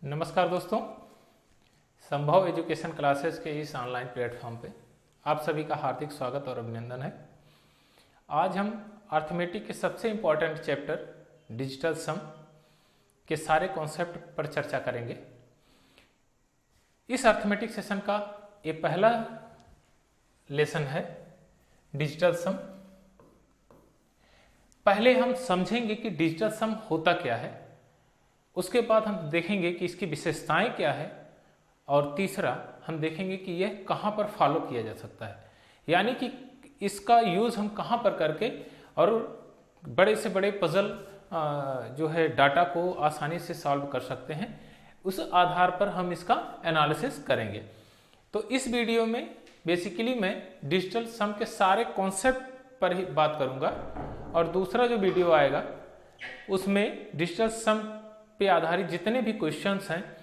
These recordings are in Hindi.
नमस्कार दोस्तों, संभव एजुकेशन क्लासेस के इस ऑनलाइन प्लेटफॉर्म पे आप सभी का हार्दिक स्वागत और अभिनंदन है। आज हम अर्थमेटिक के सबसे इम्पोर्टेंट चैप्टर डिजिटल सम के सारे कॉन्सेप्ट पर चर्चा करेंगे। इस अर्थमेटिक सेशन का ये पहला लेसन है डिजिटल सम। पहले हम समझेंगे कि डिजिटल सम होता क्या है, उसके बाद हम देखेंगे कि इसकी विशेषताएं क्या है, और तीसरा हम देखेंगे कि यह कहाँ पर फॉलो किया जा सकता है, यानी कि इसका यूज़ हम कहाँ पर करके और बड़े से बड़े पजल जो है डाटा को आसानी से सॉल्व कर सकते हैं, उस आधार पर हम इसका एनालिसिस करेंगे। तो इस वीडियो में बेसिकली मैं डिजिटल सम के सारे कॉन्सेप्ट पर ही बात करूँगा, और दूसरा जो वीडियो आएगा उसमें डिजिटल सम पे आधारित जितने भी क्वेश्चंस हैं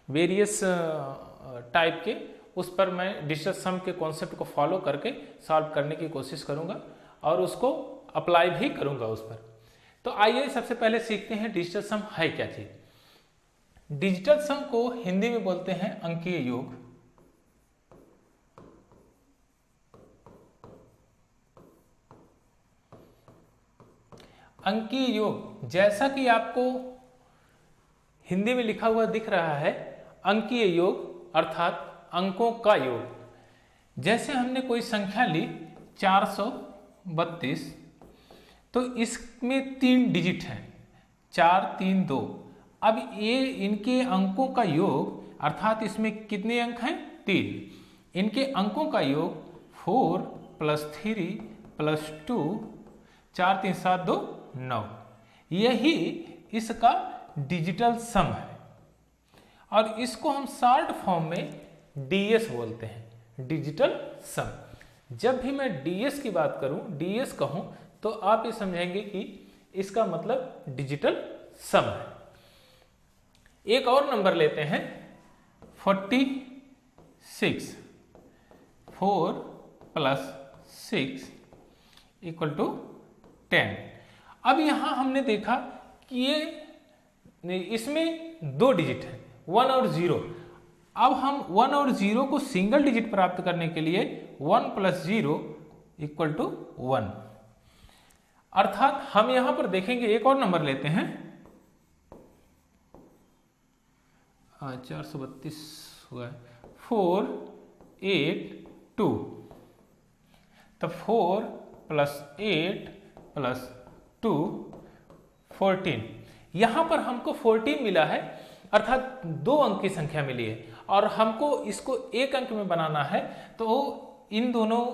वेरियस टाइप के, उस पर मैं डिजिटल सम के कॉन्सेप्ट को फॉलो करके सॉल्व करने की कोशिश करूंगा और उसको अप्लाई भी करूंगा उस पर। तो आइए सबसे पहले सीखते हैं डिजिटल सम है क्या चीज। डिजिटल सम को हिंदी में बोलते हैं अंकीय योग। अंकीय योग जैसा कि आपको हिंदी में लिखा हुआ दिख रहा है, अंकीय योग अर्थात अंकों का योग। जैसे हमने कोई संख्या ली 432, तो इसमें 3 डिजिट हैं, 4 3 2। अब ये इनके अंकों का योग अर्थात इसमें कितने अंक हैं, 3। इनके अंकों का योग 4 + 3 + 2, 4 3 7 2 9। यही इसका डिजिटल सम है, और इसको हम शॉर्ट फॉर्म में डीएस बोलते हैं, डिजिटल सम। जब भी मैं डीएस की बात करूं, डीएस कहूं, तो आप ये समझेंगे कि इसका मतलब डिजिटल सम है। एक और नंबर लेते हैं 46, 4 + 6 = 10। अब यहां हमने देखा कि ये इसमें 2 डिजिट है, 1 और 0। अब हम 1 और 0 को सिंगल डिजिट प्राप्त करने के लिए 1 + 0 = 1। अर्थात हम यहां पर देखेंगे, एक और नंबर लेते हैं 432 हुआ है, 4 8 2। तो 4 + 8 + 2 14। यहां पर हमको 14 मिला है, अर्थात 2 अंक की संख्या मिली है, और हमको इसको 1 अंक में बनाना है। तो इन दोनों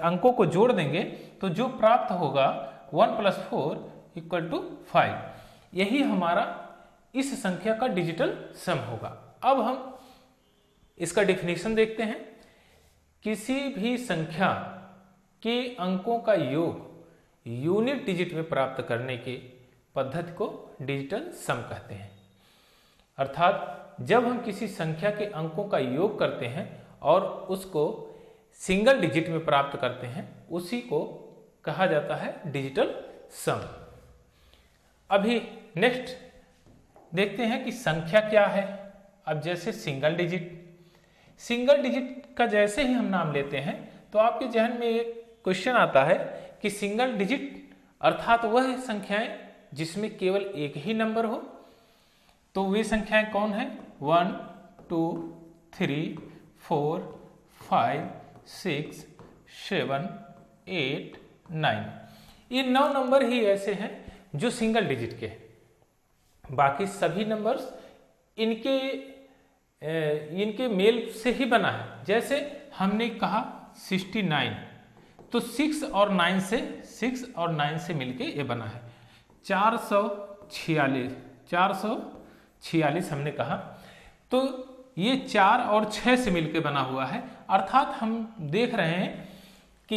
अंकों को जोड़ देंगे तो जो प्राप्त होगा 1 + 4 = 5। यही हमारा इस संख्या का डिजिटल सम होगा। अब हम इसका डेफिनेशन देखते हैं। किसी भी संख्या के अंकों का योग यूनिट डिजिट में प्राप्त करने के पद्धति को डिजिटल सम कहते हैं। अर्थात जब हम किसी संख्या के अंकों का योग करते हैं और उसको सिंगल डिजिट में प्राप्त करते हैं, उसी को कहा जाता है डिजिटल सम। अभी नेक्स्ट देखते हैं कि संख्या क्या है। अब जैसे सिंगल डिजिट का जैसे ही हम नाम लेते हैं तो आपके जहन में एक क्वेश्चन आता है कि सिंगल डिजिट अर्थात वह संख्याएं जिसमें केवल एक ही नंबर हो। तो वे संख्याएं कौन है, 1 2 3 4 5 6 7 8 9। ये 9 नंबर ही ऐसे हैं जो सिंगल डिजिट के। बाकी सभी नंबर्स इनके मेल से ही बना है। जैसे हमने कहा 69, तो 6 और 9 से मिलके ये बना है। 446 हमने कहा, तो ये 4 और 6 से मिलके बना हुआ है। अर्थात हम देख रहे हैं कि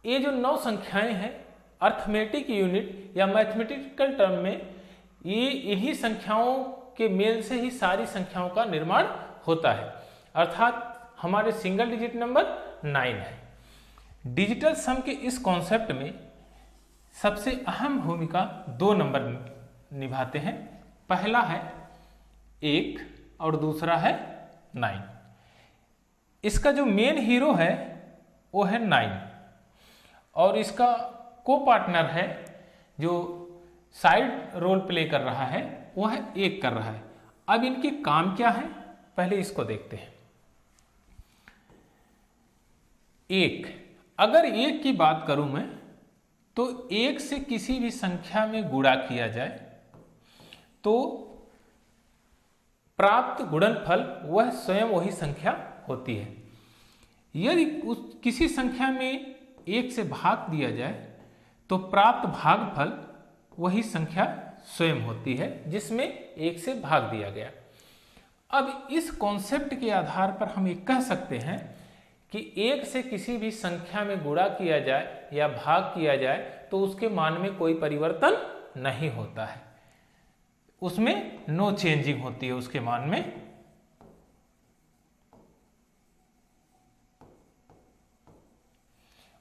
ये जो 9 संख्याएं हैं, अर्थमेटिक यूनिट या मैथमेटिकल टर्म में ये इन्हीं संख्याओं के मेल से ही सारी संख्याओं का निर्माण होता है। अर्थात हमारे सिंगल डिजिट नंबर 9 है। डिजिटल सम के इस कॉन्सेप्ट में सबसे अहम भूमिका 2 नंबर निभाते हैं। पहला है 1 और दूसरा है 9। इसका जो मेन हीरो है वो है 9 और इसका को पार्टनर है जो साइड रोल प्ले कर रहा है वो है 1 कर रहा है। अब इनके काम क्या है पहले इसको देखते हैं। 1, अगर 1 की बात करूं मैं तो 1 से किसी भी संख्या में गुणा किया जाए तो प्राप्त गुणनफल वह स्वयं वही संख्या होती है। यदि किसी संख्या में 1 से भाग दिया जाए तो प्राप्त भागफल वही संख्या स्वयं होती है जिसमें 1 से भाग दिया गया। अब इस कॉन्सेप्ट के आधार पर हम ये कह सकते हैं कि 1 से किसी भी संख्या में गुणा किया जाए या भाग किया जाए तो उसके मान में कोई परिवर्तन नहीं होता है, उसमें नो चेंजिंग होती है उसके मान में।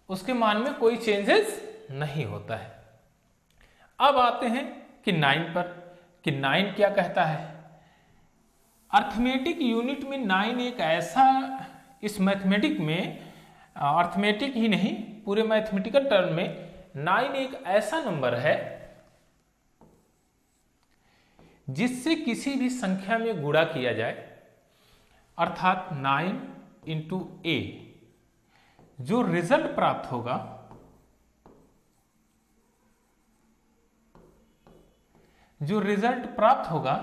उसके मान में कोई चेंजेस नहीं होता है। अब आते हैं कि 9 पर, कि 9 क्या कहता है। अर्थमेटिक यूनिट में 9 एक ऐसा, इस मैथमेटिक में अर्थमेटिक ही नहीं पूरे मैथमेटिकल टर्म में 9 एक ऐसा नंबर है जिससे किसी भी संख्या में गुणा किया जाए, अर्थात 9 इंटू ए, जो रिजल्ट प्राप्त होगा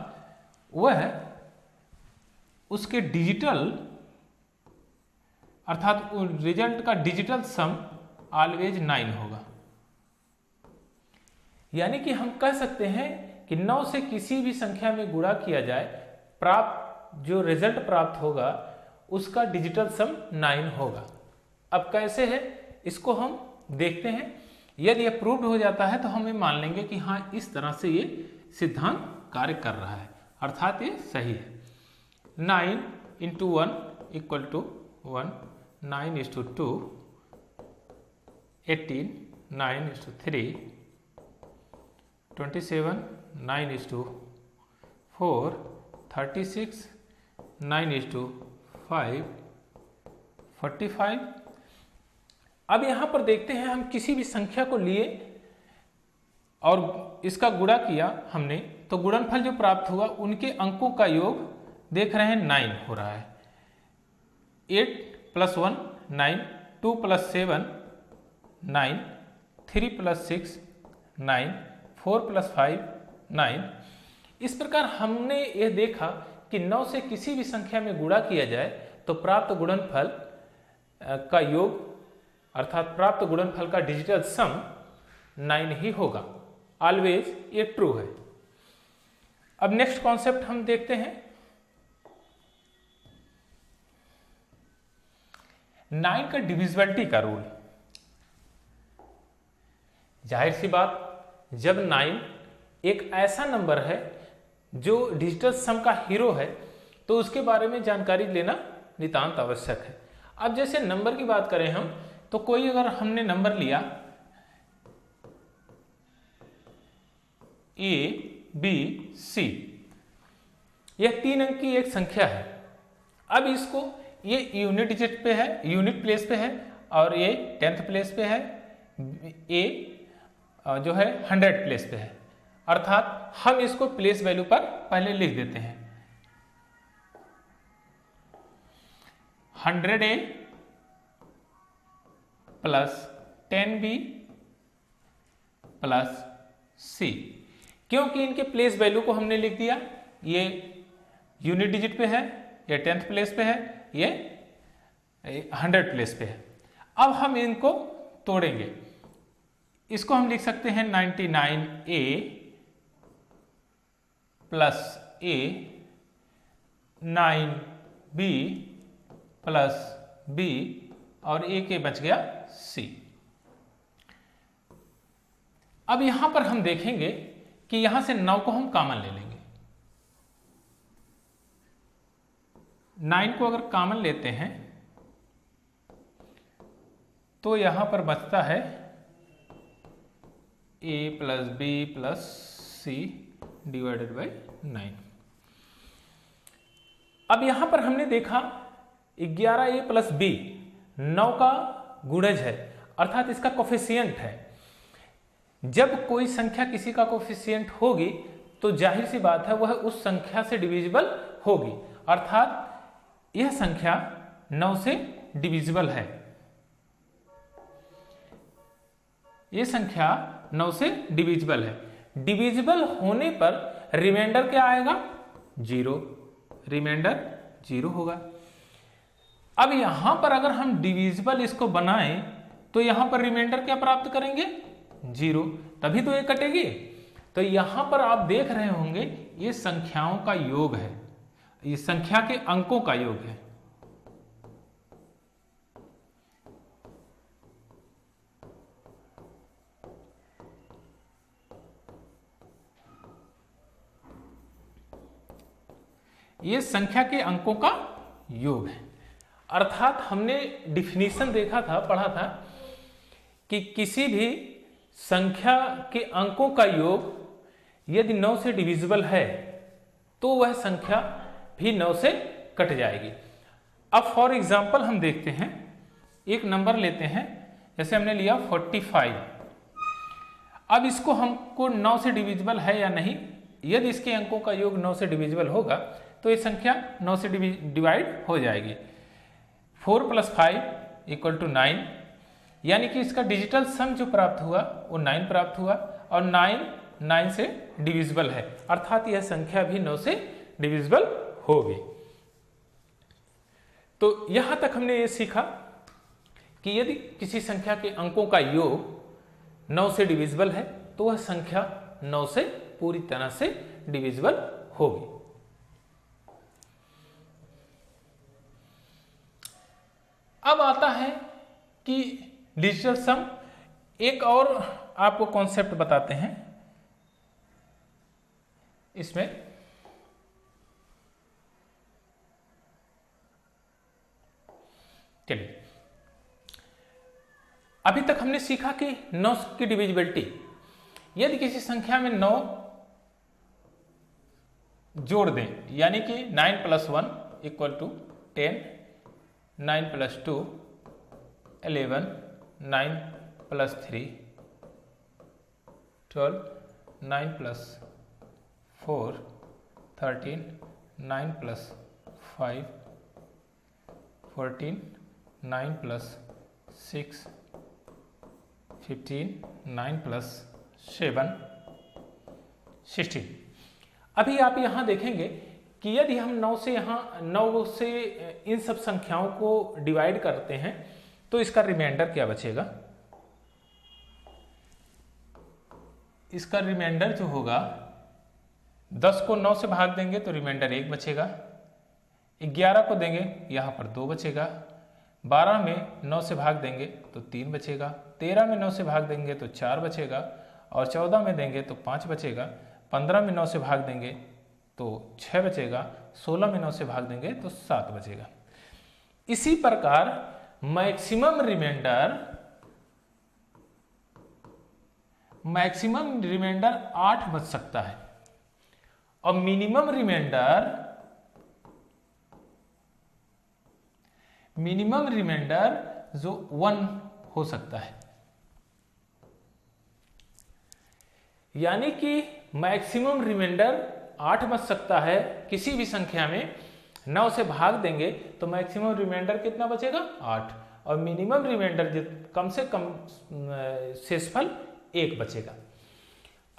वह उसके डिजिटल, अर्थात रिजल्ट का डिजिटल सम ऑलवेज 9 होगा। यानी कि हम कह सकते हैं कि 9 से किसी भी संख्या में गुणा किया जाए, प्राप्त जो रिजल्ट प्राप्त होगा उसका डिजिटल सम 9 होगा। अब कैसे है इसको हम देखते हैं। यदि यह प्रूव्ड हो जाता है तो हम ये मान लेंगे कि हाँ इस तरह से ये सिद्धांत कार्य कर रहा है, अर्थात ये सही है। 9 into 1 equal to 1, 9 is to 2, 18, 9 is to 3, 27, 9 is to 4, 36, 9 is to 5, 45। अब यहां पर देखते हैं, हम किसी भी संख्या को लिए और इसका गुणा किया हमने तो गुणनफल जो प्राप्त हुआ उनके अंकों का योग देख रहे हैं 9 हो रहा है। 8 + 1 9, 2 + 7 9, 3 + 6 9, 4 + 5 9। इस प्रकार हमने यह देखा कि 9 से किसी भी संख्या में गुणा किया जाए तो प्राप्त गुणनफल का योग, अर्थात प्राप्त गुणनफल का डिजिटल सम 9 ही होगा, ऑलवेज ये ट्रू है। अब नेक्स्ट कॉन्सेप्ट हम देखते हैं। 9 का डिविजिबिलिटी का रूल। जाहिर सी बात, जब 9 एक ऐसा नंबर है जो डिजिटल सम का हीरो है तो उसके बारे में जानकारी लेना नितांत आवश्यक है। अब जैसे नंबर की बात करें हम, तो कोई अगर हमने नंबर लिया A, B, C, यह 3 अंक की एक संख्या है। अब इसको, ये यूनिट डिजिट पे है, यूनिट प्लेस पे है और ये 10th प्लेस पे है, A जो है 100 प्लेस पे है, अर्थात हम इसको प्लेस वैल्यू पर पहले लिख देते हैं। 100A + 10B + C, क्योंकि इनके प्लेस वैल्यू को हमने लिख दिया। ये यूनिट डिजिट पे है, ये 10th प्लेस पे है, ये 100 प्लेस पे है। अब हम इनको तोड़ेंगे। इसको हम लिख सकते हैं 99A + A, 9B + B और A के बच गया C। अब यहां पर हम देखेंगे कि यहां से 9 को हम कॉमन ले लेंगे। 9 को अगर कॉमन लेते हैं तो यहां पर बचता है A + B + C / 9। अब यहां पर हमने देखा 11a प्लस b 9 का गुणज है, अर्थात इसका कोफिशिएंट है। जब कोई संख्या किसी का कोफिशिएंट होगी तो जाहिर सी बात है वह उस संख्या से डिविजिबल होगी, अर्थात यह संख्या 9 से डिविजिबल है। यह संख्या 9 से डिविजिबल है। डिविजिबल होने पर रिमाइंडर क्या आएगा? 0, रिमाइंडर 0 होगा। अब यहां पर अगर हम डिविजिबल इसको बनाएं तो यहां पर रिमाइंडर क्या प्राप्त करेंगे? 0, तभी तो ये कटेगी। तो यहां पर आप देख रहे होंगे ये संख्याओं का योग है, ये संख्या के अंकों का योग है। ये संख्या के अंकों का योग है, अर्थात हमने डिफिनीशन देखा था, पढ़ा था कि किसी भी संख्या के अंकों का योग यदि 9 से डिविजिबल है तो वह संख्या भी 9 से कट जाएगी। अब फॉर एग्जांपल हम देखते हैं, एक नंबर लेते हैं, जैसे हमने लिया 45। अब इसको हमको 9 से डिविजिबल है या नहीं, यदि इसके अंकों का योग 9 से डिविजिबल होगा तो ये संख्या 9 से डिवाइड हो जाएगी। 4 + 5 = 9, यानी कि इसका डिजिटल सम जो प्राप्त हुआ वो 9 प्राप्त हुआ, और 9 से डिविजिबल है, अर्थात यह संख्या भी 9 से डिविजिबल होगी। तो यहां तक हमने ये सीखा कि यदि किसी संख्या के अंकों का योग 9 से डिविजिबल है तो वह संख्या 9 से पूरी तरह से डिविजिबल होगी। अब आता है कि डिजिटल सम, एक और आपको कॉन्सेप्ट बताते हैं इसमें। चलिए, अभी तक हमने सीखा कि 9 की डिविजिबिलिटी, यदि किसी संख्या में 9 जोड़ दें, यानी कि 9 + 1 = 10, 9 + 2 11, 9 + 3 12, 9 + 4 13, 9 + 5 14, 9 + 6 15, 9 + 7 16। अभी आप यहां देखेंगे कि यदि हम 9 से इन सब संख्याओं को डिवाइड करते हैं तो इसका रिमाइंडर क्या बचेगा? इसका रिमाइंडर जो होगा, 10 को 9 से भाग देंगे तो रिमाइंडर 1 बचेगा, 11 को देंगे यहां पर 2 बचेगा, 12 में 9 से भाग देंगे तो 3 बचेगा, 13 में 9 से भाग देंगे तो 4 बचेगा, और 14 में देंगे तो 5 बचेगा, 15 में 9 से भाग देंगे तो 6 बचेगा, 16 में 9 से भाग देंगे तो 7 बचेगा। इसी प्रकार मैक्सिमम रिमाइंडर 8 बच सकता है, और मिनिमम रिमाइंडर जो 1 हो सकता है। यानी कि मैक्सिमम रिमाइंडर 8 बच सकता है किसी भी संख्या में, 9 से भाग देंगे तो मैक्सिमम रिमाइंडर कितना बचेगा? 8, और मिनिमम रिमाइंडर कम से कम शेषफल 1 बचेगा।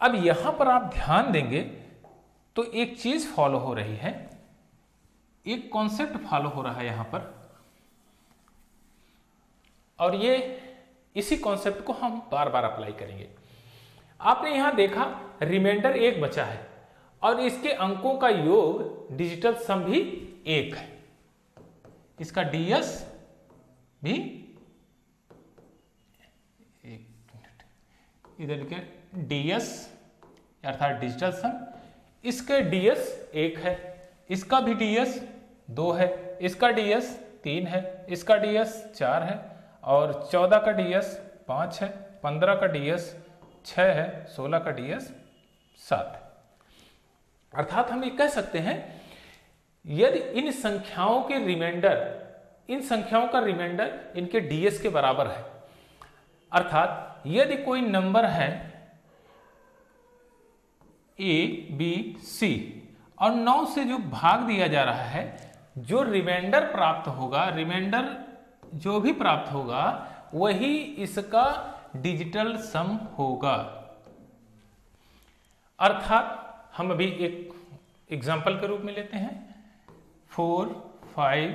अब यहां पर आप ध्यान देंगे तो एक चीज फॉलो हो रही है, एक कॉन्सेप्ट फॉलो हो रहा है यहां पर, और ये इसी कॉन्सेप्ट को हम बार बार अप्लाई करेंगे। आपने यहां देखा रिमाइंडर 1 बचा है और इसके अंकों का योग डिजिटल सम भी 1 है, इसका डीएस भी, इधर के डीएस अर्थात डिजिटल सम, इसके डीएस 1 है, इसका भी डीएस 2 है, इसका डीएस 3 है, इसका डीएस 4 है, और 14 का डीएस 5 है, 15 का डीएस 6 है, 16 का डीएस 7 है। अर्थात हम ये कह सकते हैं यदि इन संख्याओं के रिमाइंडर, इन संख्याओं का रिमाइंडर इनके डीएस के बराबर है, अर्थात यदि कोई नंबर है ए बी सी और 9 से जो भाग दिया जा रहा है, जो रिमाइंडर प्राप्त होगा, रिमाइंडर जो भी प्राप्त होगा वही इसका डिजिटल सम होगा। अर्थात हम अभी एक एग्जाम्पल के रूप में लेते हैं 4 5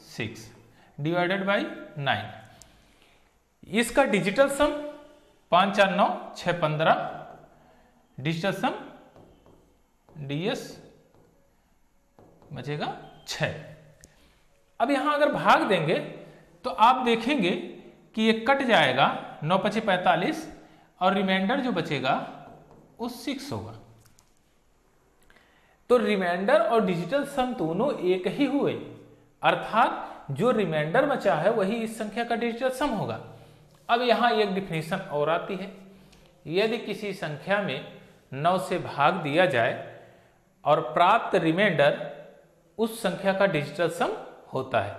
6 डिवाइडेड बाई 9, इसका डिजिटल सम 5 4 9 6 15, डिजिटल सम डीएस बचेगा 6। अब यहां अगर भाग देंगे तो आप देखेंगे कि ये कट जाएगा, 9 × 5 = 45 और रिमाइंडर जो बचेगा वो 6 होगा। तो रिमाइंडर और डिजिटल सम दोनों एक ही हुए, अर्थात जो रिमाइंडर बचा है वही इस संख्या का डिजिटल सम होगा। अब यहां एक डिफिनेशन और आती है, यदि किसी संख्या में 9 से भाग दिया जाए और प्राप्त रिमाइंडर उस संख्या का डिजिटल सम होता है,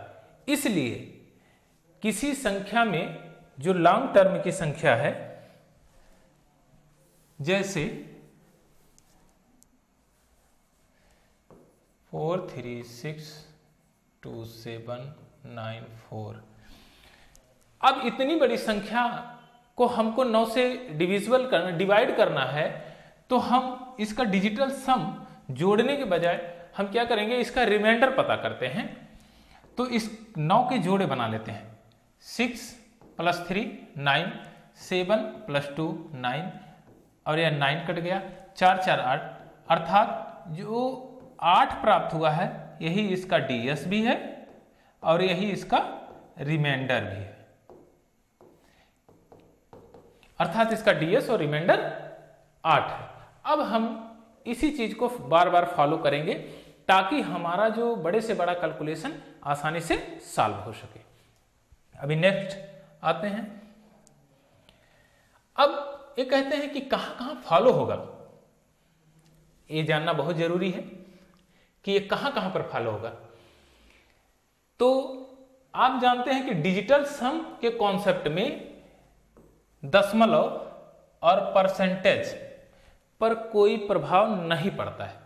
इसलिए किसी संख्या में जो लॉन्ग टर्म की संख्या है, जैसे 4 3 6 2 7 9 4, अब इतनी बड़ी संख्या को हमको 9 से डिवाइड करना है, तो हम इसका डिजिटल सम जोड़ने के बजाय हम क्या करेंगे, इसका रिमाइंडर पता करते हैं। तो इस 9 के जोड़े बना लेते हैं, 6 + 3 9, 7 + 2 9 और यह 9 कट गया, 4 4 8, अर्थात जो 8 प्राप्त हुआ है यही इसका डीएस भी है और यही इसका रिमाइंडर भी है, अर्थात इसका डीएस और रिमाइंडर 8 है। अब हम इसी चीज को बार बार फॉलो करेंगे ताकि हमारा जो बड़े से बड़ा कैलकुलेशन आसानी से सॉल्व हो सके। अभी नेक्स्ट आते हैं। अब ये कहते हैं कि कहां कहां फॉलो होगा, ये जानना बहुत जरूरी है कि ये कहां कहां पर फॉलो होगा। तो आप जानते हैं कि डिजिटल सम के कॉन्सेप्ट में दशमलव और परसेंटेज पर कोई प्रभाव नहीं पड़ता है।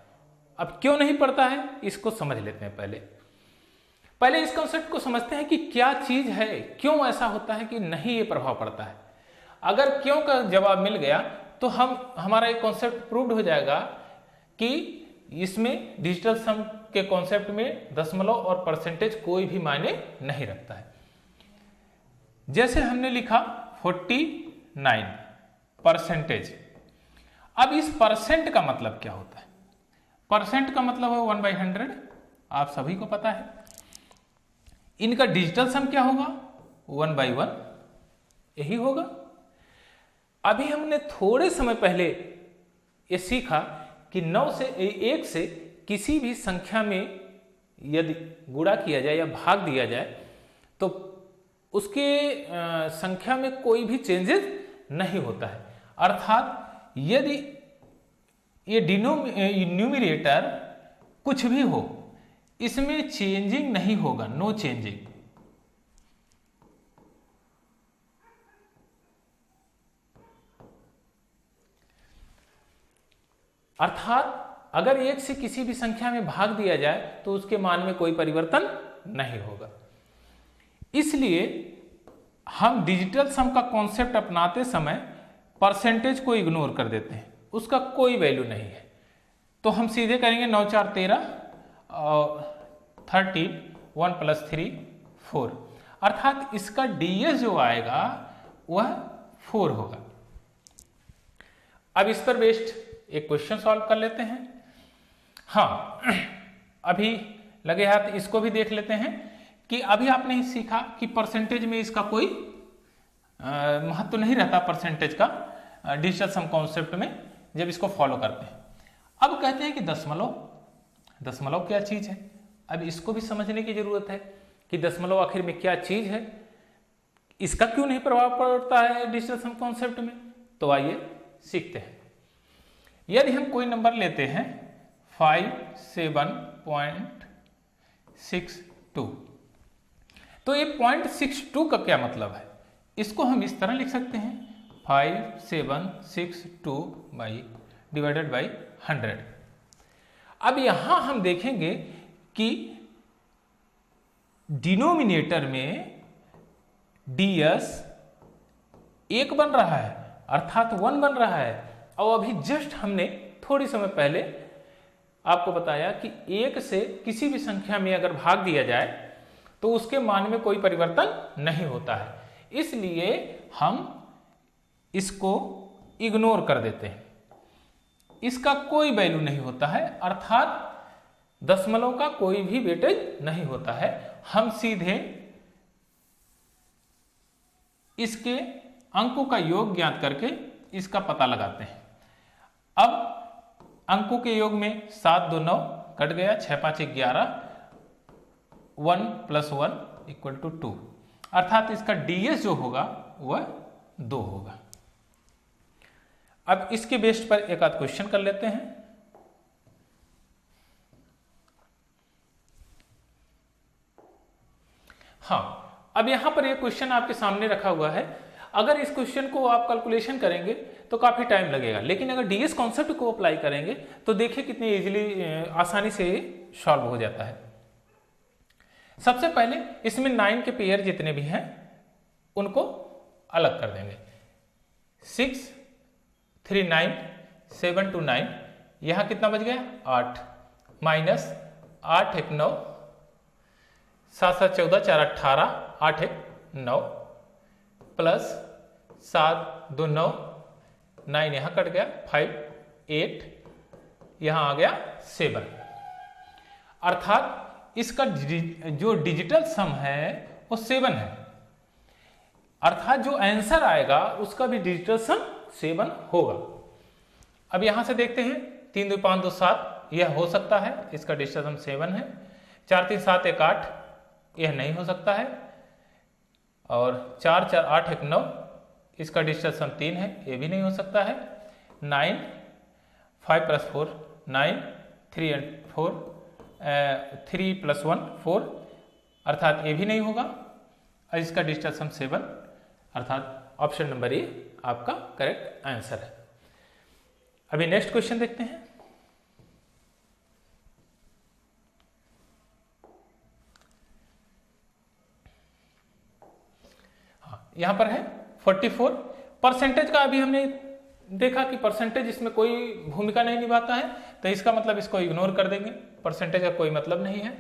अब क्यों नहीं पड़ता है इसको समझ लेते हैं। पहले इस कॉन्सेप्ट को समझते हैं कि क्या चीज है, क्यों ऐसा होता है कि नहीं ये प्रभाव पड़ता है। अगर क्यों का जवाब मिल गया तो हमारा एक कॉन्सेप्ट प्रूव्ड हो जाएगा कि इसमें डिजिटल सम के कॉन्सेप्ट में दशमलव और परसेंटेज कोई भी मायने नहीं रखता है। जैसे हमने लिखा 49 परसेंटेज। अब इस परसेंट का मतलब क्या होता है? परसेंट का मतलब है 1/100, आप सभी को पता है। इनका डिजिटल सम क्या होगा? 1/1 यही होगा। अभी हमने थोड़े समय पहले ये सीखा कि 9 से 1 से किसी भी संख्या में यदि गुणा किया जाए या भाग दिया जाए तो उसके संख्या में कोई भी चेंजेस नहीं होता है। अर्थात यदि ये न्यूमरेटर कुछ भी हो इसमें चेंजिंग नहीं होगा, नो चेंजिंग। अर्थात अगर 1 से किसी भी संख्या में भाग दिया जाए तो उसके मान में कोई परिवर्तन नहीं होगा। इसलिए हम डिजिटल सम का कॉन्सेप्ट अपनाते समय परसेंटेज को इग्नोर कर देते हैं, उसका कोई वैल्यू नहीं है। तो हम सीधे करेंगे 9 4 13 और 13, 1 + 3 4, अर्थात इसका डीएस जो आएगा वह 4 होगा। अब इस पर बेस्ड एक क्वेश्चन सॉल्व कर लेते हैं। हाँ, अभी लगे हाथ इसको भी देख लेते हैं कि अभी आपने ही सीखा कि परसेंटेज में इसका कोई महत्व नहीं रहता, परसेंटेज का डिजिटल सम कॉन्सेप्ट में जब इसको फॉलो करते हैं। अब कहते हैं कि दशमलव क्या चीज है। अब इसको भी समझने की जरूरत है कि दशमलव आखिर में क्या चीज है, इसका क्यों नहीं प्रभाव पड़ता है डिजिटल सम कॉन्सेप्ट में। तो आइए सीखते हैं। यदि हम कोई नंबर लेते हैं 57.2, 0.62। तो ये 0.62 का क्या मतलब है? इसको हम इस तरह लिख सकते हैं 5762 डिवाइडेड बाई 100। अब यहां हम देखेंगे कि डिनोमिनेटर में ds 1 बन रहा है, अर्थात 1 बन रहा है। और अभी जस्ट हमने थोड़ी समय पहले आपको बताया कि 1 से किसी भी संख्या में अगर भाग दिया जाए तो उसके मान में कोई परिवर्तन नहीं होता है, इसलिए हम इसको इग्नोर कर देते हैं, इसका कोई वैल्यू नहीं होता है, अर्थात दशमलव का कोई भी वेटेज नहीं होता है। हम सीधे इसके अंकों का योग ज्ञात करके इसका पता लगाते हैं। अब अंकों के योग में 7 2 9 कट गया, 6 5 11, 1 + 1 = 2, अर्थात इसका ds जो होगा वह 2 होगा। अब इसके बेस पर एक आध क्वेश्चन कर लेते हैं। हाँ, अब यहां पर एक क्वेश्चन आपके सामने रखा हुआ है। अगर इस क्वेश्चन को आप कैलकुलेशन करेंगे तो काफी टाइम लगेगा, लेकिन अगर डीएस कॉन्सेप्ट को अप्लाई करेंगे तो देखिए कितनी इजीली आसानी से सॉल्व हो जाता है। सबसे पहले इसमें 9 के पेयर जितने भी हैं उनको अलग कर देंगे। 6 3 9 7 2 9, यहां कितना बच गया 8, माइनस 8 1 9, 7 7 14 4 18, 8 1 9, प्लस 7 2 9, 9 यहां कट गया, 5 8, यहां आ गया 7, अर्थात इसका जो डिजिटल सम है वो 7 है, अर्थात जो आंसर आएगा उसका भी डिजिटल सम 7 होगा। अब यहां से देखते हैं 3 2 5 2 7, यह हो सकता है, इसका डिजिटल सम 7 है। 4 3 7 1 8, यह नहीं हो सकता है। और 4 4 8 1 9, इसका डिजिटल सम 3 है, यह भी नहीं हो सकता है। 9 5 + 4 9, 3 and 4 3 + 1 4, अर्थात ये भी नहीं होगा। और इसका डिजिटल सम 7, अर्थात ऑप्शन नंबर ए आपका करेक्ट आंसर है। अभी नेक्स्ट क्वेश्चन देखते हैं। हाँ, यहां पर है 44। परसेंटेज का अभी हमने देखा कि परसेंटेज इसमें कोई भूमिका नहीं निभाता है, तो इसका मतलब इसको इग्नोर कर देंगे, परसेंटेज का कोई मतलब नहीं है।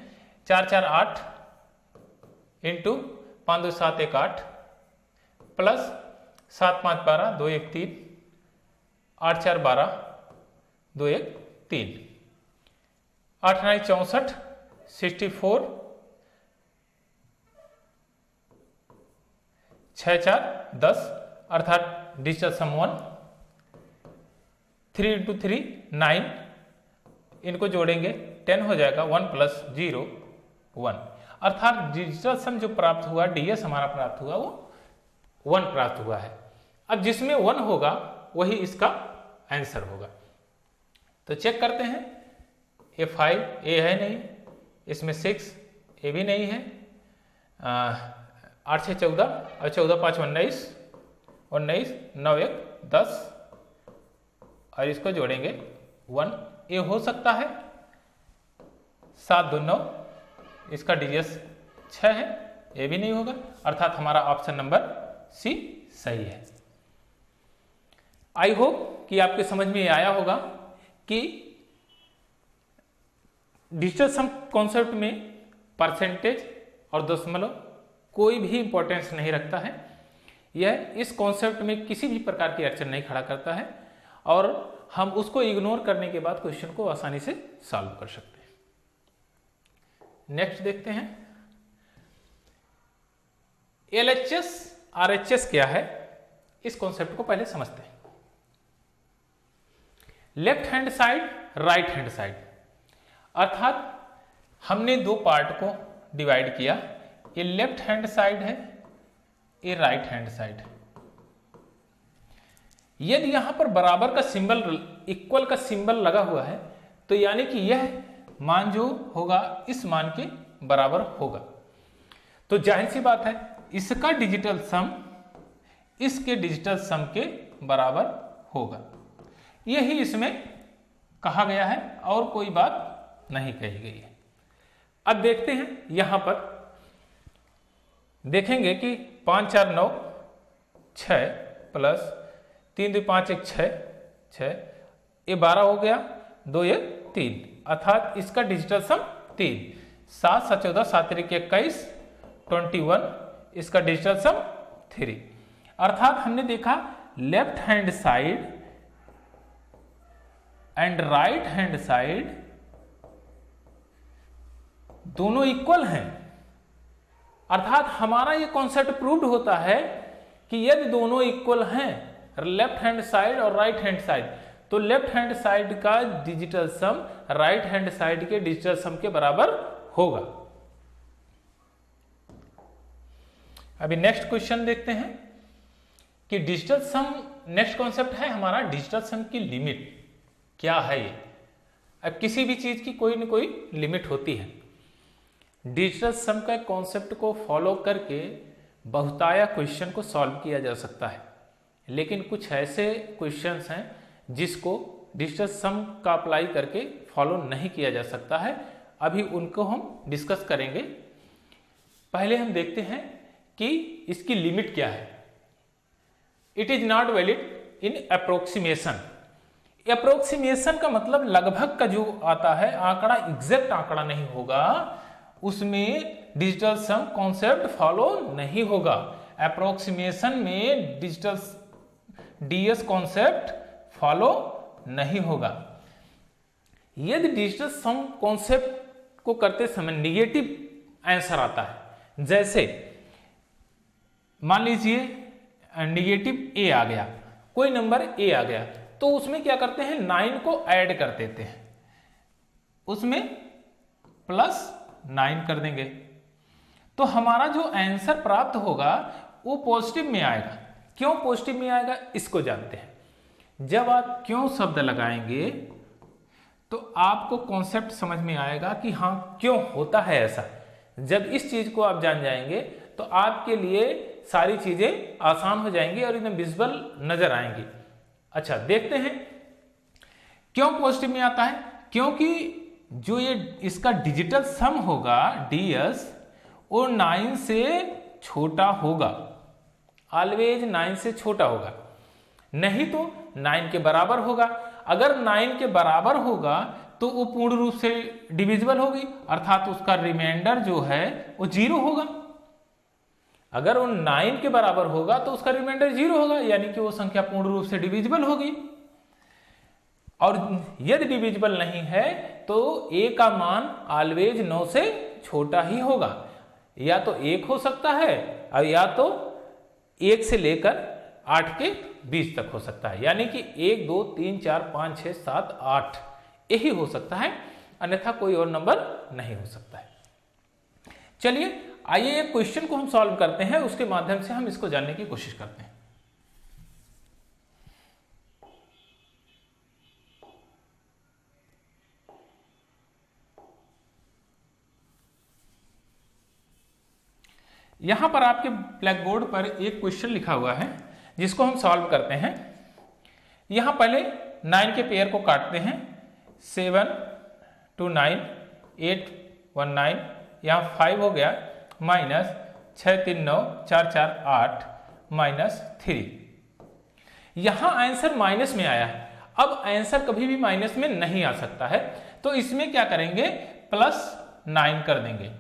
4 4 8 इंटू 5 2 7 1 8, प्लस 7 5 12 2 1 3, 8 4 12 2 1 3, 8 9 64 64, 6 4 10, अर्थात डिजिटल सम 1। 3 इंटू 3 9, इनको जोड़ेंगे 10 हो जाएगा, 1 + 0 1, अर्थात डिजिटल सम जो प्राप्त हुआ, डीएस हमारा प्राप्त हुआ वो 1 प्राप्त हुआ है। अब जिसमें 1 होगा वही इसका आंसर होगा। तो चेक करते हैं, ये 5 ए है नहीं, इसमें 6 ए भी नहीं है, 8 6 14 और 14 5 19 19, 9 1 10, और इसको जोड़ेंगे 1, ये हो सकता है। 7 2 9, इसका डीएस 6 है, ये भी नहीं होगा, अर्थात हमारा ऑप्शन नंबर सी सही है। आई होप कि आपके समझ में आया होगा कि डिजिटल सम कॉन्सेप्ट में परसेंटेज और दशमलव कोई भी इंपॉर्टेंस नहीं रखता है। यह इस कॉन्सेप्ट में किसी भी प्रकार की अड़चन नहीं खड़ा करता है, और हम उसको इग्नोर करने के बाद क्वेश्चन को आसानी से सॉल्व कर सकते हैं। नेक्स्ट देखते हैं, एलएचएस आरएचएस क्या है, इस कॉन्सेप्ट को पहले समझते हैं। Left hand side, right hand side, अर्थात हमने दो पार्ट को डिवाइड किया, ये लेफ्ट हैंड साइड है, ये राइट हैंड साइड है। यदि यहां पर बराबर का सिंबल, इक्वल का सिंबल लगा हुआ है, तो यानी कि यह मान जो होगा इस मान के बराबर होगा। तो जाहिर सी बात है इसका डिजिटल सम इसके डिजिटल सम के बराबर होगा, यही इसमें कहा गया है और कोई बात नहीं कही गई है। अब देखते हैं यहां पर देखेंगे कि 5 4 9 6 प्लस 3 2 5 1 6 6 ये 12 हो गया, 2 ये 3, अर्थात इसका डिजिटल सम 3, 7 7 14 7 3 21 21, इसका डिजिटल सम 3। अर्थात हमने देखा left hand side and right hand side दोनों इक्वल हैं, अर्थात हमारा ये कॉन्सेप्ट प्रूव्ड होता है कि यदि दोनों इक्वल हैं लेफ्ट हैंड साइड और राइट हैंड साइड, तो लेफ्ट हैंड साइड का डिजिटल सम राइट हैंड साइड के डिजिटल सम के बराबर होगा। अभी नेक्स्ट क्वेश्चन देखते हैं कि डिजिटल सम, नेक्स्ट कॉन्सेप्ट है हमारा डिजिटल सम की लिमिट क्या है। ये अब किसी भी चीज की कोई न कोई लिमिट होती है। डिजिटल सम का कॉन्सेप्ट को फॉलो करके बहुताया क्वेश्चन को सॉल्व किया जा सकता है, लेकिन कुछ ऐसे क्वेश्चंस हैं जिसको डिजिटल सम का अप्लाई करके फॉलो नहीं किया जा सकता है। अभी उनको हम डिस्कस करेंगे। पहले हम देखते हैं कि इसकी लिमिट क्या है। It is not valid in approximation. Approximation का मतलब लगभग का जो आता है आंकड़ा, एग्जैक्ट आंकड़ा नहीं होगा, उसमें डिजिटल सम कॉन्सेप्ट फॉलो नहीं होगा। अप्रोक्सीमेशन में डिजिटल डीएस कॉन्सेप्ट फॉलो नहीं होगा। यदि डिजिटल सम कॉन्सेप्ट को करते समय निगेटिव आंसर आता है, जैसे मान लीजिए निगेटिव ए आ गया, कोई नंबर ए आ गया, तो उसमें क्या करते हैं 9 को ऐड कर देते हैं, उसमें +9 कर देंगे, तो हमारा जो आंसर प्राप्त होगा वो पॉजिटिव में आएगा। क्यों पॉजिटिव में आएगा इसको जानते हैं। जब आप क्यों शब्द लगाएंगे तो आपको कॉन्सेप्ट समझ में आएगा कि हाँ क्यों होता है ऐसा। जब इस चीज को आप जान जाएंगे तो आपके लिए सारी चीजें आसान हो जाएंगी और एकदम विजुअल नजर आएंगी। अच्छा देखते हैं क्यों पॉजिटिव में आता है। क्योंकि जो ये इसका डिजिटल सम होगा डीएस वो 9 से छोटा होगा, ऑलवेज 9 से छोटा होगा, नहीं तो 9 के बराबर होगा। अगर 9 के बराबर होगा तो वो पूर्ण रूप से डिविजिबल होगी, अर्थात उसका रिमाइंडर जो है वो 0 होगा। अगर वो 9 के बराबर होगा तो उसका रिमाइंडर 0 होगा, यानी कि वो संख्या पूर्ण रूप से डिविजिबल होगी। और यदि डिविजिबल नहीं है तो a का मान ऑलवेज 9 से छोटा ही होगा, या तो 1 हो सकता है और या तो 1 से लेकर 8 के बीच तक हो सकता है, यानी कि 1 2 3 4 5 6 7 8 यही हो सकता है, अन्यथा कोई और नंबर नहीं हो सकता है। चलिए आइए एक क्वेश्चन को हम सॉल्व करते हैं, उसके माध्यम से हम इसको जानने की कोशिश करते हैं। यहां पर आपके ब्लैक बोर्ड पर एक क्वेश्चन लिखा हुआ है जिसको हम सॉल्व करते हैं। यहां पहले 9 के पेयर को काटते हैं, 7 2 9 8 1 9, यहां 5 हो गया, माइनस 6 3 9 4 4 8 माइनस 3। यहां आंसर माइनस में आया है। अब आंसर कभी भी माइनस में नहीं आ सकता है, तो इसमें क्या करेंगे +9 कर देंगे,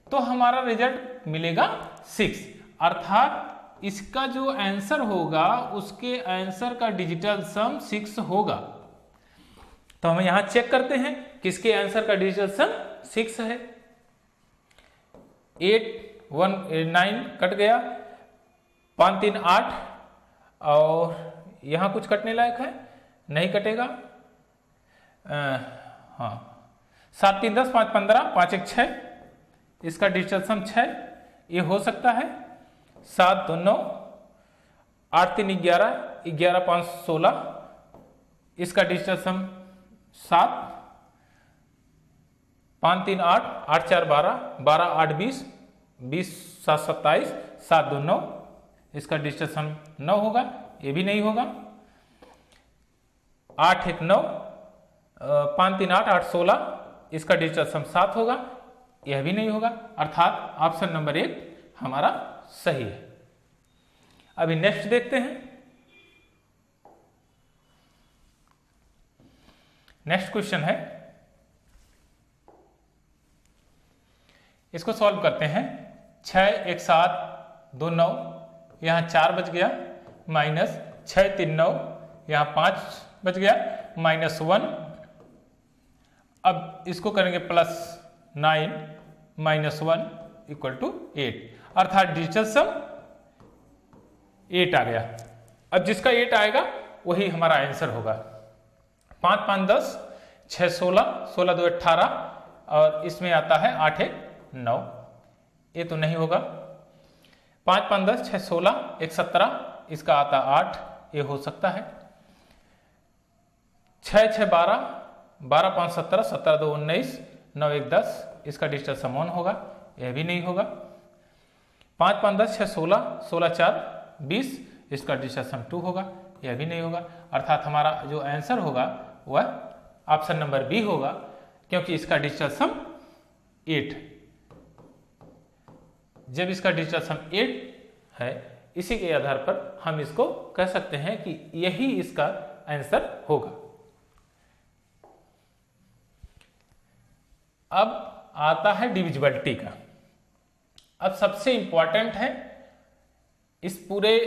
तो हमारा रिजल्ट मिलेगा 6। अर्थात इसका जो आंसर होगा उसके आंसर का डिजिटल सम 6 होगा। तो हम यहां चेक करते हैं किसके आंसर का डिजिटल सम 6 है। 8 1 9 कट गया, 5 3 8, और यहां कुछ कटने लायक है नहीं कटेगा। हाँ 7 3 10 5 15 5 1 6, इसका डिजिटल सम 6 ये हो सकता है। 7 2 9 8 3 11 11 5 16, इसका डिजिटल सम 7, 5 3 8, 8 4 12, 12 8 20, 20 7 27, 7 2 9, इसका डिजिटल सम 9 होगा, ये भी नहीं होगा। 8 1 9, 5 3 8, 8 16, इसका डिजिटल सम 7 होगा, यह भी नहीं होगा, अर्थात ऑप्शन नंबर 1 हमारा सही है। अभी नेक्स्ट देखते हैं। नेक्स्ट क्वेश्चन है, इसको सॉल्व करते हैं। 6 1 7 2 9, यहां 4 बच गया, माइनस 6 3 9, यहां 5 बच गया, -1। अब इसको करेंगे +9 -1 = 8, अर्थात डिजिटल सम 8 आ गया। अब जिसका 8 आएगा वही हमारा आंसर होगा। 5 5 10, 6 16, 16 2 18, और इसमें आता है 8 1 9, ये तो नहीं होगा। 5 5 10, 6 16, 1 17, इसका आता 8, ये हो सकता है। 6 6 12, 12 5 17, 17 2 19, 9 1 10, इसका डिजिटल सम 1 होगा, यह भी नहीं होगा। 5 5 10, 6 16, 16 4 20, इसका डिजिटल सम 2 होगा, यह भी नहीं होगा, अर्थात हमारा जो आंसर होगा वह ऑप्शन नंबर बी होगा, क्योंकि इसका डिजिटल सम 8। जब इसका डिजिटल सम 8 है, इसी के आधार पर हम इसको कह सकते हैं कि यही इसका आंसर होगा। अब आता है डिविजिबिलिटी का। अब सबसे इंपॉर्टेंट है, इस पूरे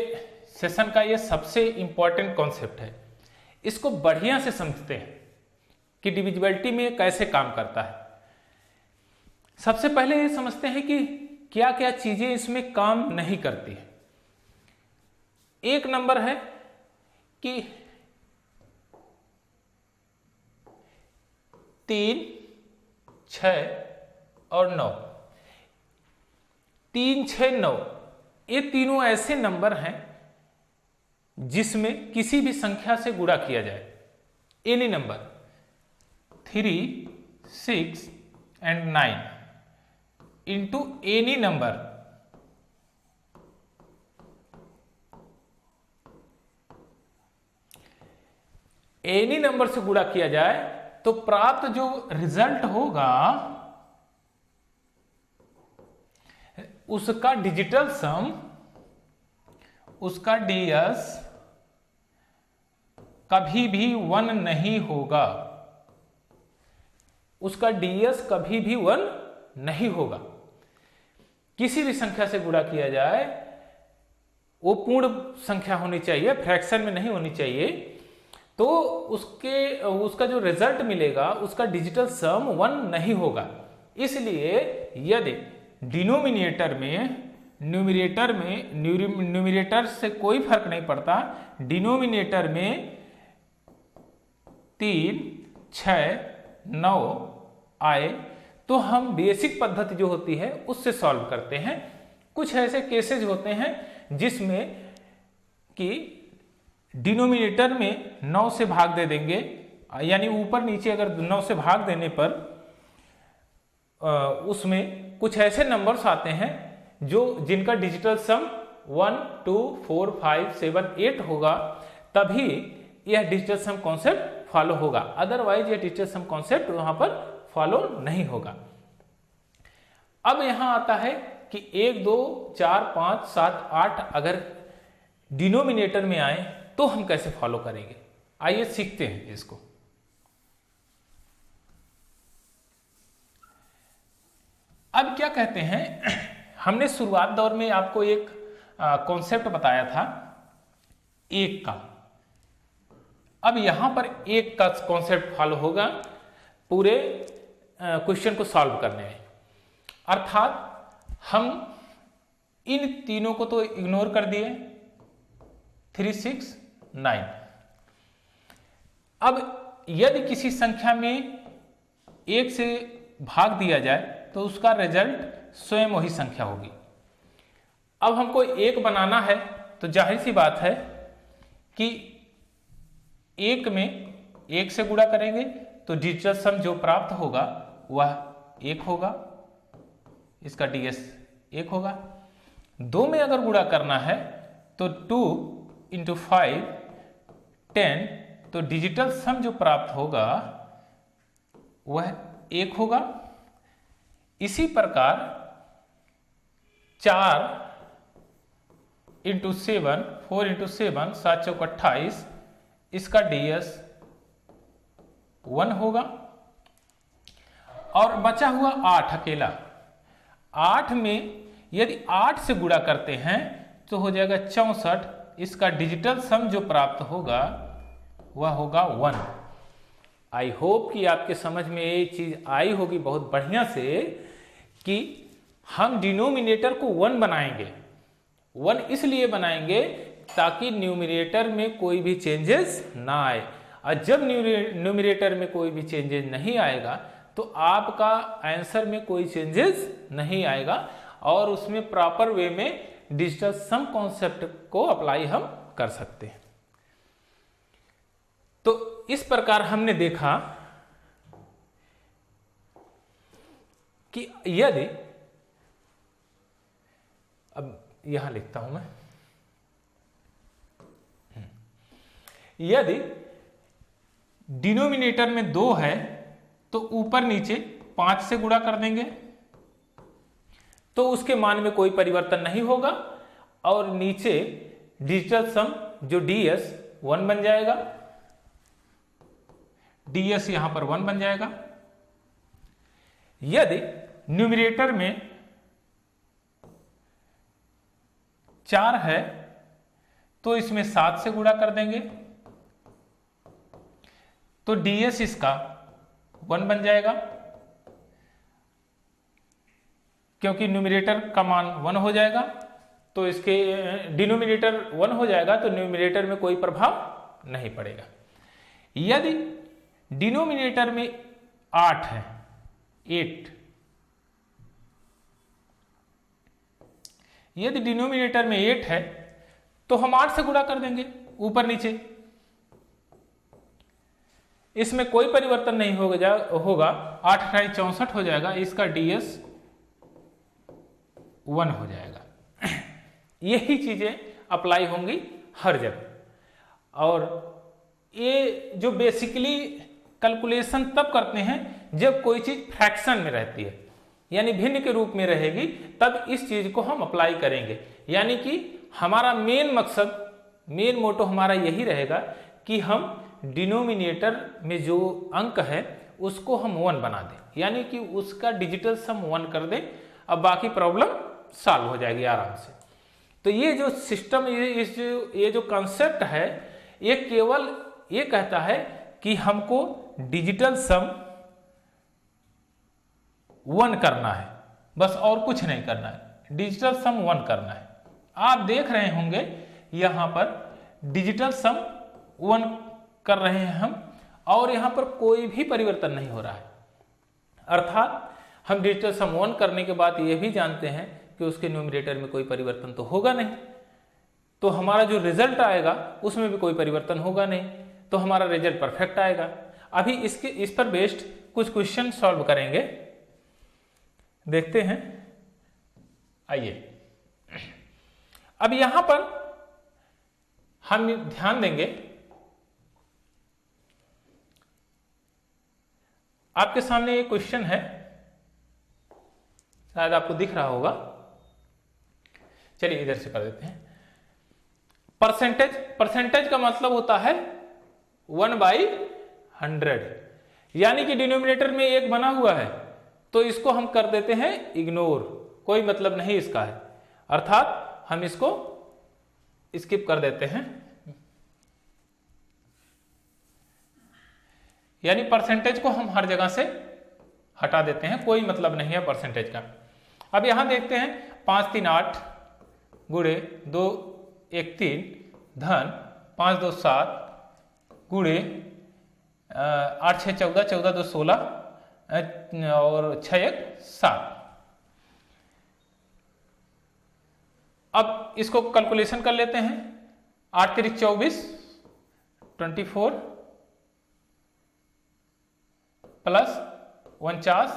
सेशन का ये सबसे इंपॉर्टेंट कॉन्सेप्ट है। इसको बढ़िया से समझते हैं कि डिविजिबिलिटी में कैसे काम करता है। सबसे पहले ये समझते हैं कि क्या क्या चीजें इसमें काम नहीं करती है। एक नंबर है कि 3 6 और 9, 3 6 9, ये तीनों ऐसे नंबर हैं जिसमें किसी भी संख्या से गुणा किया जाए, any number 3 6 and 9 into any number, any number से गुणा किया जाए तो प्राप्त जो रिजल्ट होगा उसका डिजिटल सम, उसका डीएस कभी भी 1 नहीं होगा, उसका डीएस कभी भी 1 नहीं होगा। किसी भी संख्या से गुणा किया जाए वो पूर्ण संख्या होनी चाहिए, फ्रैक्शन में नहीं होनी चाहिए, तो उसका जो रिजल्ट मिलेगा उसका डिजिटल सम 1 नहीं होगा। इसलिए यदि डिनोमिनेटर में, न्यूमरेटर से कोई फर्क नहीं पड़ता, डिनोमिनेटर में 3 6 9 आए तो हम बेसिक पद्धति जो होती है उससे सॉल्व करते हैं। कुछ ऐसे केसेस होते हैं जिसमें कि डिनोमिनेटर में 9 से भाग दे देंगे, यानी ऊपर नीचे अगर 9 से भाग देने पर उसमें कुछ ऐसे नंबर्स आते हैं जिनका डिजिटल सम 1 2 4 5 7 8 होगा, तभी यह डिजिटल सम कॉन्सेप्ट फॉलो होगा, अदरवाइज यह डिजिटल सम कॉन्सेप्ट वहां पर फॉलो नहीं होगा। अब यहां आता है कि 1 2 4 5 7 8 अगर डिनोमिनेटर में आए तो हम कैसे फॉलो करेंगे, आइए सीखते हैं इसको। अब क्या कहते हैं, हमने शुरुआत दौर में आपको एक कॉन्सेप्ट बताया था 1 का। अब यहां पर 1 का कॉन्सेप्ट फॉलो होगा पूरे क्वेश्चन को सॉल्व करने में, अर्थात हम इन तीनों को तो इग्नोर कर दिए, 3 6 9। अब यदि किसी संख्या में 1 से भाग दिया जाए तो उसका रिजल्ट स्वयं वही संख्या होगी। अब हमको 1 बनाना है तो जाहिर सी बात है कि 1 में 1 से गुणा करेंगे तो डिजिटल सम जो प्राप्त होगा वह 1 होगा, इसका ds 1 होगा। 2 में अगर गुणा करना है तो 2 × 5 10, तो डिजिटल सम जो प्राप्त होगा वह 1 होगा। इसी प्रकार 4 × 7, 4 × 7, 7 चौक 28, इसका ds 1 होगा। और बचा हुआ 8 अकेला, 8 में यदि 8 से गुणा करते हैं तो हो जाएगा 64, इसका डिजिटल सम जो प्राप्त होगा वह होगा 1। आई होप कि आपके समझ में ये चीज आई होगी बहुत बढ़िया से कि हम डिनोमिनेटर को 1 बनाएंगे। 1 इसलिए बनाएंगे ताकि न्यूमरेटर में कोई भी चेंजेस ना आए, और जब न्यूमरेटर में कोई भी चेंजेस नहीं आएगा तो आपका आंसर में कोई चेंजेस नहीं आएगा और उसमें प्रॉपर वे में डिजिटल सम कॉन्सेप्ट को अप्लाई हम कर सकते हैं। तो इस प्रकार हमने देखा कि यदि, अब यहां लिखता हूं मैं, यदि डिनोमिनेटर में 2 है तो ऊपर नीचे 5 से गुणा कर देंगे तो उसके मान में कोई परिवर्तन नहीं होगा और नीचे डिजिटल सम जो ds 1 बन जाएगा, ds यहां पर 1 बन जाएगा। यदि न्यूमरेटर में 4 है तो इसमें 7 से गुणा कर देंगे तो ds इसका 1 बन जाएगा, क्योंकि न्यूमरेटर का मान 1 हो जाएगा तो इसके डिनोमिनेटर 1 हो जाएगा तो न्यूमरेटर में कोई प्रभाव नहीं पड़ेगा। यदि डिनोमिनेटर में 8 है, 8, यदि डिनोमिनेटर में 8 है तो हम 8 से गुणा कर देंगे ऊपर नीचे, इसमें कोई परिवर्तन नहीं होगा, 8 × 8 64 हो जाएगा, इसका ds 1 हो जाएगा। यही चीजें अप्लाई होंगी हर जगह। और ये जो बेसिकली कैलकुलेशन तब करते हैं जब कोई चीज फ्रैक्शन में रहती है, यानी भिन्न के रूप में रहेगी, तब इस चीज को हम अप्लाई करेंगे। यानी कि हमारा मेन मकसद, मेन मोटो हमारा यही रहेगा कि हम डिनोमिनेटर में जो अंक है उसको हम 1 बना दें, यानी कि उसका डिजिटल सम 1 कर दें। अब बाकी प्रॉब्लम सॉल्व हो जाएगी आराम से। तो ये जो सिस्टम, ये जो कंसेप्ट है, ये केवल ये कहता है कि हमको डिजिटल सम 1 करना है, बस और कुछ नहीं करना है, डिजिटल सम 1 करना है। आप देख रहे होंगे यहां पर डिजिटल सम 1 कर रहे हैं हम, और यहां पर कोई भी परिवर्तन नहीं हो रहा है। अर्थात हम डिजिटल सम 1 करने के बाद यह भी जानते हैं कि उसके न्यूमरेटर में कोई परिवर्तन तो होगा नहीं, तो हमारा जो रिजल्ट आएगा उसमें भी कोई परिवर्तन होगा नहीं, तो हमारा रिजल्ट परफेक्ट आएगा। अभी इस पर बेस्ड कुछ क्वेश्चन सॉल्व करेंगे, देखते हैं। आइए, अब यहां पर हम ध्यान देंगे, आपके सामने एक क्वेश्चन है, शायद आपको दिख रहा होगा। चलिए इधर से कर देते हैं। परसेंटेज का मतलब होता है 1/100, यानी कि डिनोमिनेटर में 1 बना हुआ है तो इसको हम कर देते हैं इग्नोर, कोई मतलब नहीं इसका है, अर्थात हम इसको स्किप कर देते हैं। यानी परसेंटेज को हम हर जगह से हटा देते हैं, कोई मतलब नहीं है परसेंटेज का। अब यहां देखते हैं 5 3 8 गुणे 2 1 3 धन 5 2 7 गुणे 8 6 14 14 2 16 और 6 1 7। अब इसको कैलकुलेशन कर लेते हैं। 8 3 24 24 प्लस 49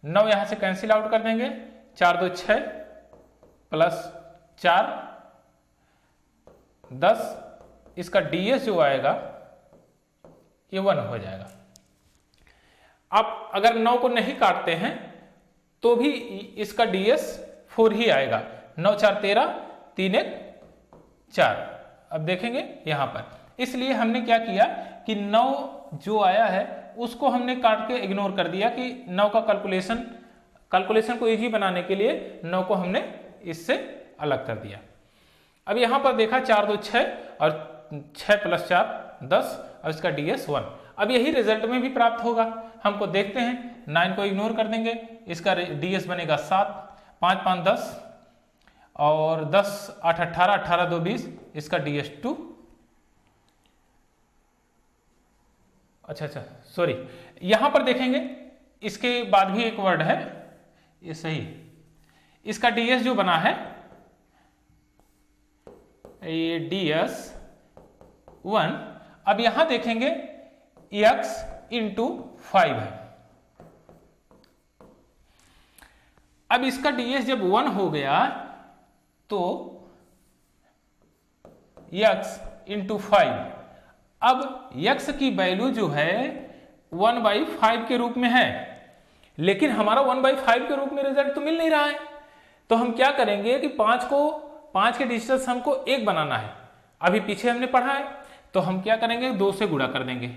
9 यहां से कैंसिल आउट कर देंगे, 4 2 6 प्लस 4 10, इसका ds जो आएगा ये 1 हो जाएगा। आप अगर 9 को नहीं काटते हैं तो भी इसका ds 4 ही आएगा। 9 4 13, 3 1 4। अब देखेंगे यहां पर, इसलिए हमने क्या किया कि 9 जो आया है उसको हमने काट के इग्नोर कर दिया कि 9 का कैलकुलेशन को इजी बनाने के लिए 9 को हमने इससे अलग कर दिया। अब यहां पर देखा 4 2 6 और 6 प्लस 4 10 और इसका ds 1। अब यही रिजल्ट में भी प्राप्त होगा, हमको देखते हैं। 9 को इग्नोर कर देंगे, इसका ds बनेगा 7, 5 5 10 और 10 8 18, 18 2 20, इसका ds 2। अच्छा सॉरी, यहां पर देखेंगे इसके बाद भी एक वर्ड है, ये सही, इसका ds जो बना है ये ds 1। अब यहां देखेंगे x इंटू 5 है। अब इसका ds जब 1 हो गया तो x इंटू 5, अब x की वैल्यू जो है 1/5 के रूप में है, लेकिन हमारा 1/5 के रूप में रिजल्ट तो मिल नहीं रहा है। तो हम क्या करेंगे कि 5 के डिजिटल सम को 1 बनाना है। अभी पीछे हमने पढ़ा है, तो हम क्या करेंगे 2 से गुणा कर देंगे,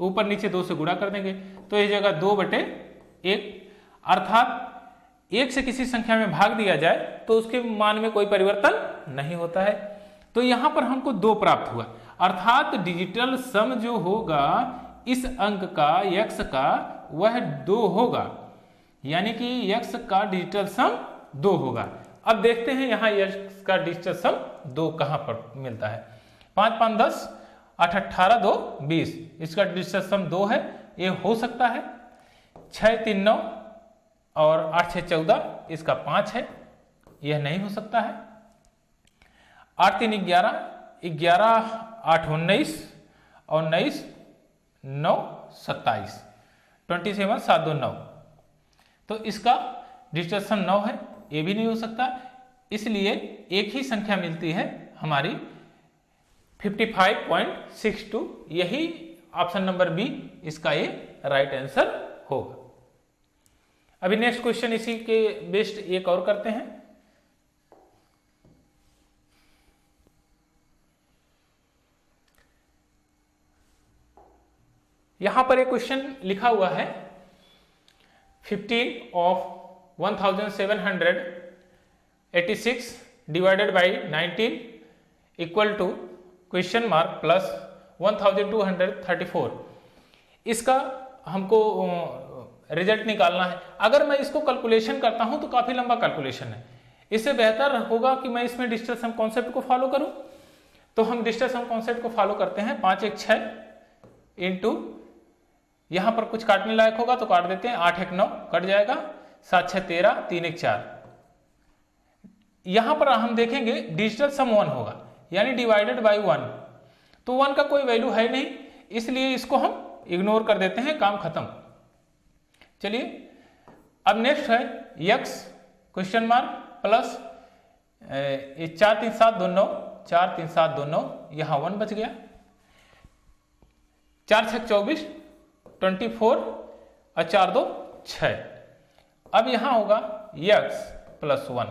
ऊपर नीचे 2 से गुणा कर देंगे, तो ये जगह 2/1, अर्थात 1 से किसी संख्या में भाग दिया जाए तो उसके मान में कोई परिवर्तन नहीं होता है। तो यहां पर हमको 2 प्राप्त हुआ, अर्थात डिजिटल सम जो होगा इस अंक का x का वह 2 होगा, यानी कि x का डिजिटल सम 2 होगा। अब देखते हैं यहां x का डिजिटल सम 2 कहां पर मिलता है। 5 5 10, 8 18 2 20, इसका डिजिटल सम 2 है, ये हो सकता है। 6 3 9 और 8 6 14, इसका 5 है, यह नहीं हो सकता है। 8 3 11, 11 8 19 और 19 9 27, 27 7 2 9, तो इसका डिजिटल सम 9 है, ये भी नहीं हो सकता। इसलिए एक ही संख्या मिलती है हमारी 55.62, यही ऑप्शन नंबर बी इसका ये राइट आंसर होगा। अभी नेक्स्ट क्वेश्चन इसी के बेस्ड एक और करते हैं। यहां पर एक क्वेश्चन लिखा हुआ है 15 of 1786 divided by 19 equal to question mark plus 1234। इसका हमको रिजल्ट निकालना है। अगर मैं इसको कैलकुलेशन करता हूं तो काफी लंबा कैलकुलेशन है, इससे बेहतर होगा कि मैं इसमें डिजिटल सम कॉन्सेप्ट को फॉलो करूं। तो हम डिजिटल सम कॉन्सेप्ट को फॉलो करते हैं। 5 1 6 इंटू, यहां पर कुछ काटने लायक होगा तो काट देते हैं, 8 1 9 कट जाएगा, 7 6 13, 3 1 4। यहां पर हम देखेंगे डिजिटल सम 1 होगा, यानी डिवाइडेड बाई 1, तो 1 का कोई वैल्यू है नहीं, इसलिए इसको हम इग्नोर कर देते हैं, काम खत्म। चलिए अब नेक्स्ट है x क्वेश्चन मार्क प्लस 4 3 7 2 9, 4 3 7 2 9, यहां 1 बच गया। 4 6 24, 24 और 4 2 6। अब यहां होगा x प्लस 1।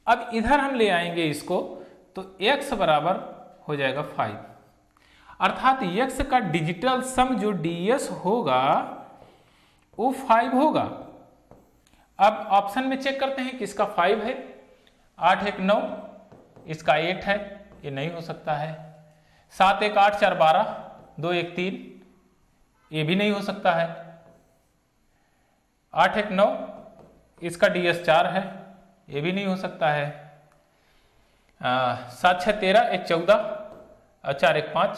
अब इधर हम ले आएंगे इसको, तो x बराबर हो जाएगा 5, अर्थात x का डिजिटल सम जो ds होगा वो 5 होगा। अब ऑप्शन में चेक करते हैं किसका 5 है। 8 1 9, इसका 8 है, ये नहीं हो सकता है। 7 1 8 4 12, 2 1 3, ये भी नहीं हो सकता है। 8 1 9, इसका ds 4 है, ये भी नहीं हो सकता है। 7 6 13, 1 14 और 4 1 5,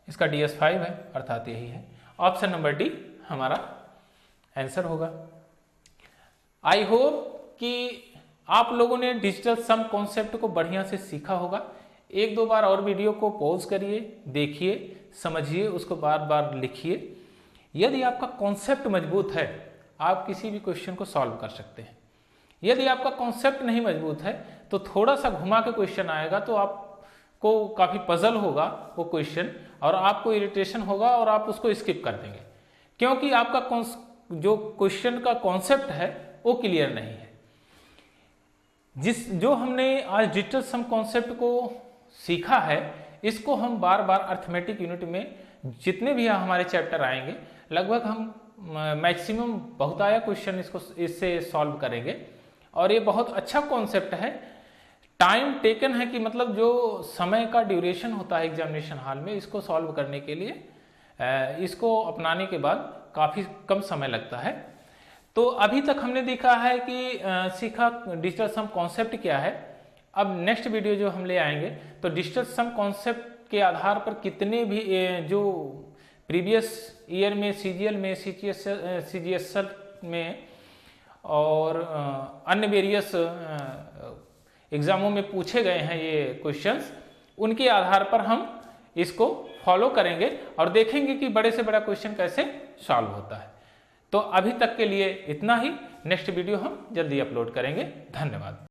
इसका ds 5 है, अर्थात यही है। ऑप्शन नंबर डी हमारा आंसर होगा। आई होप कि आप लोगों ने डिजिटल सम कॉन्सेप्ट को बढ़िया से सीखा होगा। एक दो बार और वीडियो को पॉज करिए, देखिए, समझिए, उसको बार बार लिखिए। यदि आपका कॉन्सेप्ट मजबूत है, आप किसी भी क्वेश्चन को सॉल्व कर सकते हैं। यदि आपका कॉन्सेप्ट नहीं मजबूत है तो थोड़ा सा घुमा के क्वेश्चन आएगा तो आपको काफ़ी पजल होगा वो क्वेश्चन, और आपको इरिटेशन होगा और आप उसको स्किप कर देंगे, क्योंकि आपका जो क्वेश्चन का कॉन्सेप्ट है वो क्लियर नहीं है। जो हमने आज डिजिटल सम कॉन्सेप्ट को सीखा है, इसको हम बार बार अर्थमेटिक यूनिट में जितने भी हमारे चैप्टर आएंगे लगभग हम मैक्सिमम बहुताया क्वेश्चन इससे सॉल्व करेंगे। और ये बहुत अच्छा कॉन्सेप्ट है। टाइम टेकन है कि मतलब जो समय का ड्यूरेशन होता है एग्जामिनेशन हॉल में, इसको सॉल्व करने के लिए इसको अपनाने के बाद काफ़ी कम समय लगता है। तो अभी तक हमने देखा है कि सीखा डिजिटल सम कॉन्सेप्ट क्या है। अब नेक्स्ट वीडियो जो हम ले आएंगे तो डिजिटल सम कॉन्सेप्ट के आधार पर कितने भी जो प्रीवियस ईयर में सीजीएल में सीजीएसएल में और अन्य वेरियस एग्जामों में पूछे गए हैं ये क्वेश्चंस, उनके आधार पर हम इसको फॉलो करेंगे और देखेंगे कि बड़े से बड़ा क्वेश्चन कैसे सॉल्व होता है। तो अभी तक के लिए इतना ही। नेक्स्ट वीडियो हम जल्दी अपलोड करेंगे। धन्यवाद।